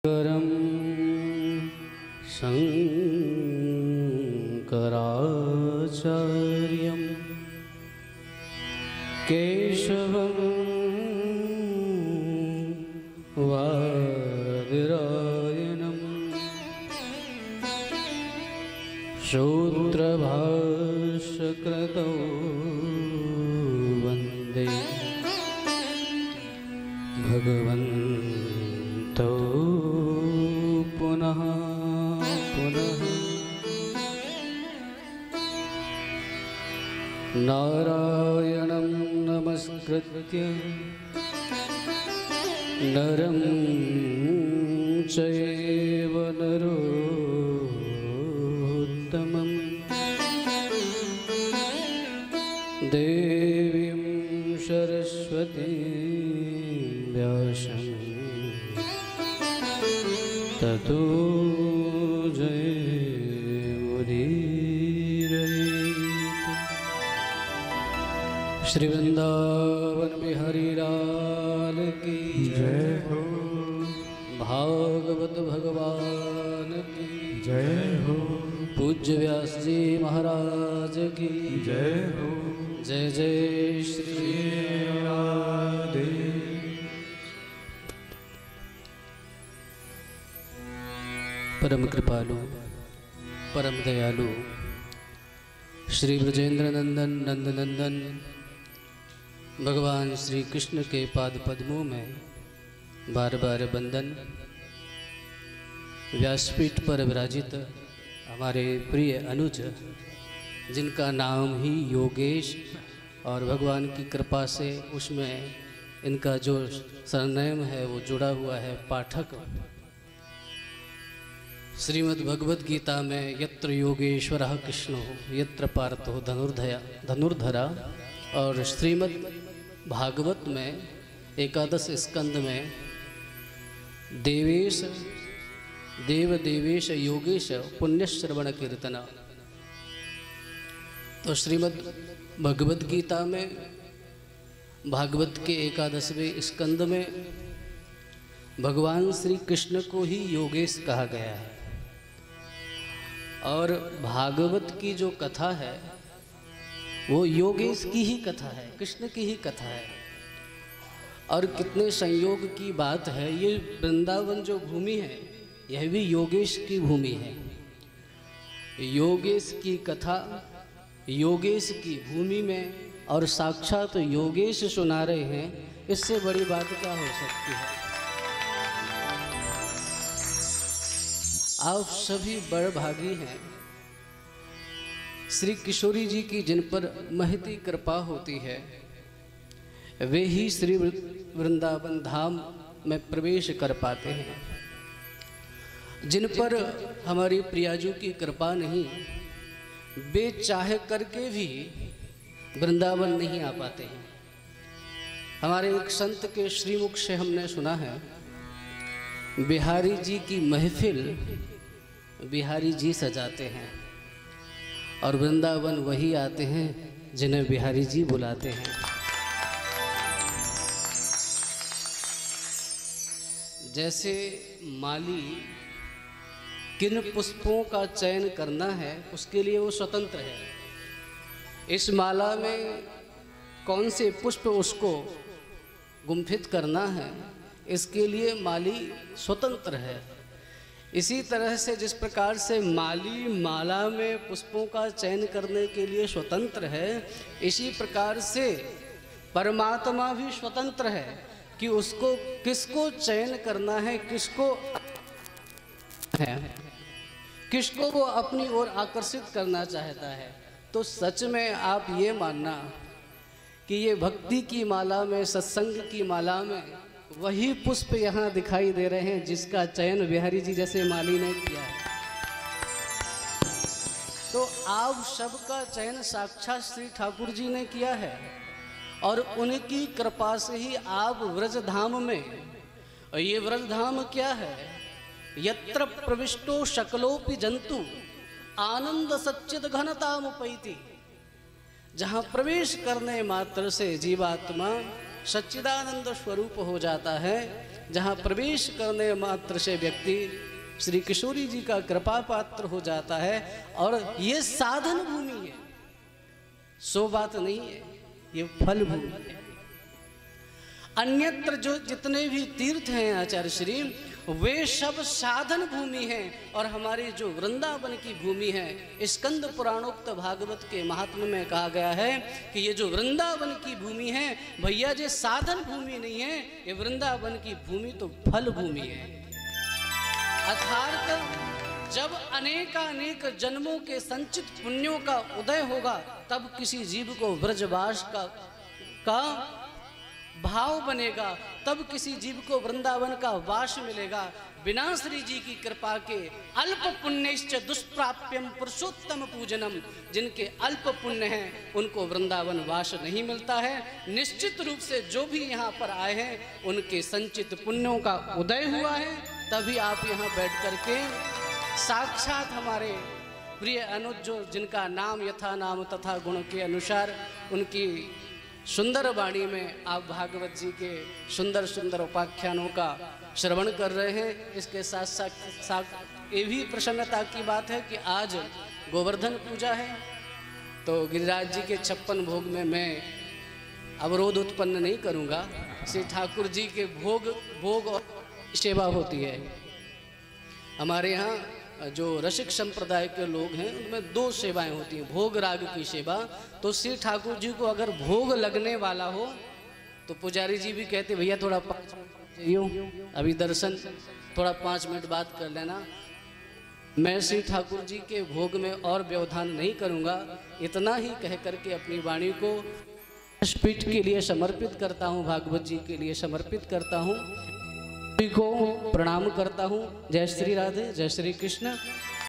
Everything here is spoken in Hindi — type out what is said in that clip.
करं शंकराचार्यं केशवं वादिरायणं सूत्रभाष्यकृतौ वन्दे भगवन्तौ पुनः पुनः। नारायणं नमस्कृत्य नरं चैव नरोत्तमं देवीं सरस्वतीं व्यासं ततो जयमुदीरयेत्। श्री वृंदावन बिहारी लाल की जय हो। भागवत भगवान की जय हो। पूज्य व्यास जी महाराज की जय हो। जय जय श्री राधे। परम कृपालु परम दयालु श्री ब्रजेंद्र नंदन नंदनंदन भगवान श्री कृष्ण के पाद पद्मों में बार बार वंदन। व्यासपीठ पर विराजित हमारे प्रिय अनुज जिनका नाम ही योगेश और भगवान की कृपा से उसमें इनका जो सरनेम है वो जुड़ा हुआ है पाठक। श्रीमद् भगवद गीता में यत्र योगेश्वरः कृष्णो यत्र पार्थो धनुर्धरा और श्रीमद् भागवत में एकादश स्कंद में देवेश देव देवेश योगेश पुण्यश्रवण कीर्तना। तो श्रीमद् भगवद गीता में भागवत के एकादशवें स्कंद में भगवान श्री कृष्ण को ही योगेश कहा गया है और भागवत की जो कथा है वो योगेश की ही कथा है, कृष्ण की ही कथा है। और कितने संयोग की बात है, ये वृंदावन जो भूमि है यह भी योगेश की भूमि है। योगेश की कथा योगेश की भूमि में और साक्षात योगेश सुना रहे हैं, इससे बड़ी बात क्या हो सकती है। आप सभी बड़भागी हैं, श्री किशोरी जी की जिन पर महती कृपा होती है वे ही श्री वृंदावन धाम में प्रवेश कर पाते हैं। जिन पर हमारी प्रियाजू की कृपा नहीं, वे चाह करके भी वृंदावन नहीं आ पाते हैं। हमारे एक संत के श्रीमुख से हमने सुना है, बिहारी जी की महफिल बिहारी जी सजाते हैं और वृंदावन वही आते हैं जिन्हें बिहारी जी बुलाते हैं। जैसे माली किन पुष्पों का चयन करना है उसके लिए वो स्वतंत्र है। इस माला में कौन से पुष्प उसको गुम्फित करना है इसके लिए माली स्वतंत्र है। इसी तरह से जिस प्रकार से माली माला में पुष्पों का चयन करने के लिए स्वतंत्र है, इसी प्रकार से परमात्मा भी स्वतंत्र है कि उसको किसको चयन करना है, किसको वो अपनी ओर आकर्षित करना चाहता है। तो सच में आप ये मानना कि ये भक्ति की माला में, सत्संग की माला में वही पुष्प यहाँ दिखाई दे रहे हैं जिसका चयन बिहारी जी जैसे माली ने किया है। तो आप सबका चयन साक्षात श्री ठाकुर जी ने किया है और उनकी कृपा से ही आप व्रजधाम में, और ये व्रजधाम क्या है, यत्र प्रविष्टो शकलोपि जंतु आनंद सच्चिद घनतामुपैति, जहाँ प्रवेश करने मात्र से जीवात्मा सच्चिदानंद स्वरूप हो जाता है, जहाँ प्रवेश करने मात्र से व्यक्ति श्री किशोरी जी का कृपा पात्र हो जाता है। और ये साधन भूमि है, सो बात नहीं है, ये फल भूमि है। अन्यत्र जो जितने भी तीर्थ हैं आचार्य श्री, वे सब साधन भूमि हैं। और हमारी जो वृंदावन की भूमि है, स्कंद पुराणोक्त भागवत के महात्म्य में कहा गया है कि ये जो वृंदावन की भूमि है भैया, ये साधन भूमि नहीं है, ये वृंदावन की भूमि तो फल भूमि है। अर्थात जब अनेकानेक जन्मों के संचित पुण्यों का उदय होगा, तब किसी जीव को ब्रजवास का भाव बनेगा, तब किसी जीव को वृंदावन का वास मिलेगा। बिना श्री जी की कृपा के अल्प पुण्यश्च दुष्प्राप्यम पुरुषोत्तम पूजनम, जिनके अल्प पुण्य हैं उनको वृंदावन वास नहीं मिलता है। निश्चित रूप से जो भी यहाँ पर आए हैं उनके संचित पुण्यों का उदय हुआ है, तभी आप यहाँ बैठ करके साक्षात हमारे प्रिय अनुज, जो जिनका नाम यथा नाम तथा गुण के अनुसार, उनकी सुंदर वाणी में आप भागवत जी के सुंदर सुंदर उपाख्यानों का श्रवण कर रहे हैं। इसके साथ साथ ये भी प्रसन्नता की बात है कि आज गोवर्धन पूजा है, तो गिरिराज जी के 56 भोग में मैं अवरोध उत्पन्न नहीं करूंगा। श्री ठाकुर जी के भोग और सेवा होती है। हमारे यहाँ जो रसिक संप्रदाय के लोग हैं उनमें 2 सेवाएं होती हैं, भोग राग की सेवा। तो श्री ठाकुर जी को अगर भोग लगने वाला हो तो पुजारी जी भी कहते भैया थोड़ा 5 मिनट चाहिए, अभी दर्शन, थोड़ा 5 मिनट बात कर लेना। मैं श्री ठाकुर जी के भोग में और व्यवधान नहीं करूँगा। इतना ही कह करके अपनी वाणी को पीठ के लिए समर्पित करता हूँ, भागवत जी के लिए समर्पित करता हूँ, को प्रणाम करता हूँ। जय श्री राधे, जय श्री कृष्ण।